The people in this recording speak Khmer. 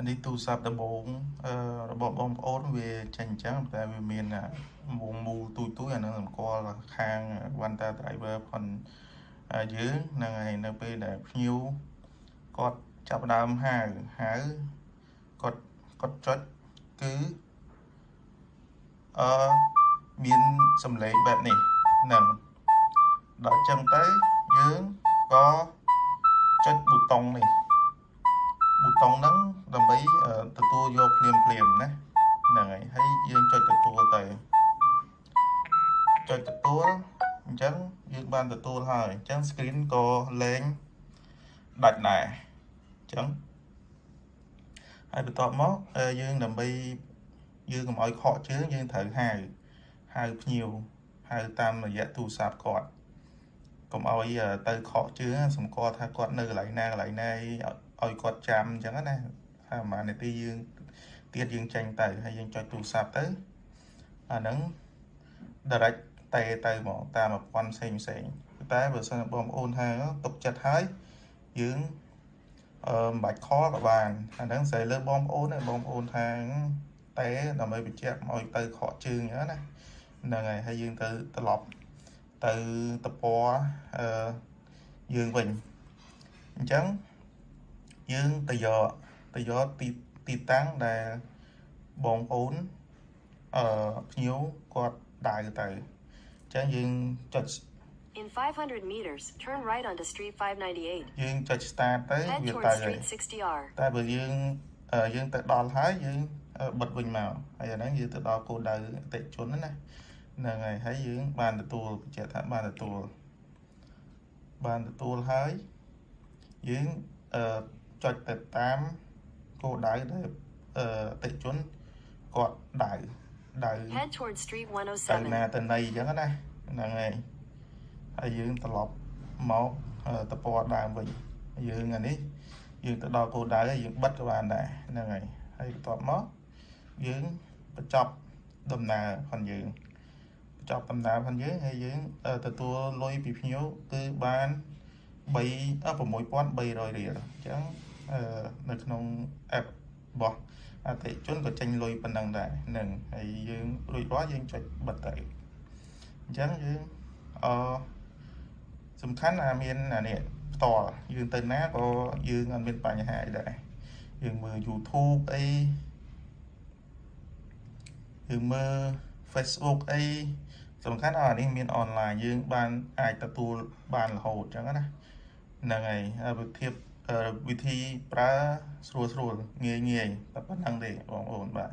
នេះទូរស័ព្ទដំបូងរបស់បងប្អូនវាចេញអញ្ចឹងតែវាមានវងមូលទូចអានឹងសម្គាល់ខាង Wanta driver ផងយើងហ្នឹងហើយនៅពេលដែលភ្ញៀវគាត់ចាប់ដើមហៅគាត់ចុចគឺមានសំឡេងបែបនេះហ្នឹងដល់ចឹងទៅយើងក៏ចុចប៊ូតុងនេះប៊ូតុងហ្នឹងដើម្បីទទួលយកភ្លាមណាហ្នឹងហើយយើងចុចទទួលទៅចុចទទួលអញ្ចឹងយើងបានទទួលហើយអញ្ចឹង screen ក៏លែងដាច់ដែរអញ្ចឹងហើយបន្ទាប់មកយើងដើម្បីយើងកុំឲ្យខកជើងយើងត្រូវហៅភ្ញៀវហៅតាមរយៈទូរស័ព្ទគាត់កុំឲ្យទៅខកជើងសម្គាល់ថាគាត់នៅកន្លែងណាឲ្យគាត់ចាំអញ្ចឹងណាថាប្រហែលនាទីយើងទៀតយើងចេញទៅហើយយើងចុចទូរស័ព្ទទៅអាហ្នឹង direct ទៅមកតាមប្រព័ន្ធផ្សេងតែបើសិនបងប្អូនថាទុកចិត្តហើយយើងមិនបាច់ខលក៏បានអាហ្នឹងស្អីលើបងប្អូនថាតែដើម្បីបញ្ជាក់ឲ្យទៅខកជើងអញ្ចឹងណាហ្នឹងហើយយើងទៅត្រឡប់ទៅតពណ៌យើងវិញអញ្ចឹងយើងទៅយកទីតាំងដែលបងប្អូនភ្ញៀវគាត់ដើរទៅអញ្ចឹងយើងចុច In 500 meters, turn right onto Street 598. យើងចុច start ទៅវាទៅហើយតែបើយើងទៅដល់ហើយយើងបិទវិញមកហើយអាហ្នឹងយើងទៅដល់គោលដៅអតិថិជនណាហ្នឹងហើយយើងបានទទួលបញ្ជាក់ថាបានទទួលហើយយើងចុចទៅតាមគោលដៅដែលអតិថិជនគាត់ដៅ Head towards Street 107ទៅណាទៅណីអញ្ចឹងណាហ្នឹងហើយយើងត្រឡប់មកតពណ៌ដើមវិញយើងអានេះយើងទៅដល់គោលដៅហើយយើងបិទក៏បានដែរហ្នឹងហើយបន្ទាប់មកយើងបញ្ចប់ដំណើរផងយើងហើយយើងទទួលលុយពីភ្ញៀវគឺបាន6300រៀលអញ្ចឹងនៅក្នុង app របស់អតិថិជនក៏ចេញលុយប៉ុណ្ណឹងដែរហ្នឹងហើយយើងរួចរាល់យើងចុចបិទទៅអញ្ចឹងយើងសំខាន់មានអានេះផ្ទាល់យើងទៅណាក៏យើងអត់មានបញ្ហាអីដែរយើងមើល YouTube អីយើងមើល Facebook អីសំខាន់អានេះមានអនឡាញយើងបានអាចទទួលបានរហូតអញ្ចឹងណាហ្នឹងហើយវិធីប្រើស្រួលងាយតែប៉ុណ្្នឹងទេបងប្អូនបាទ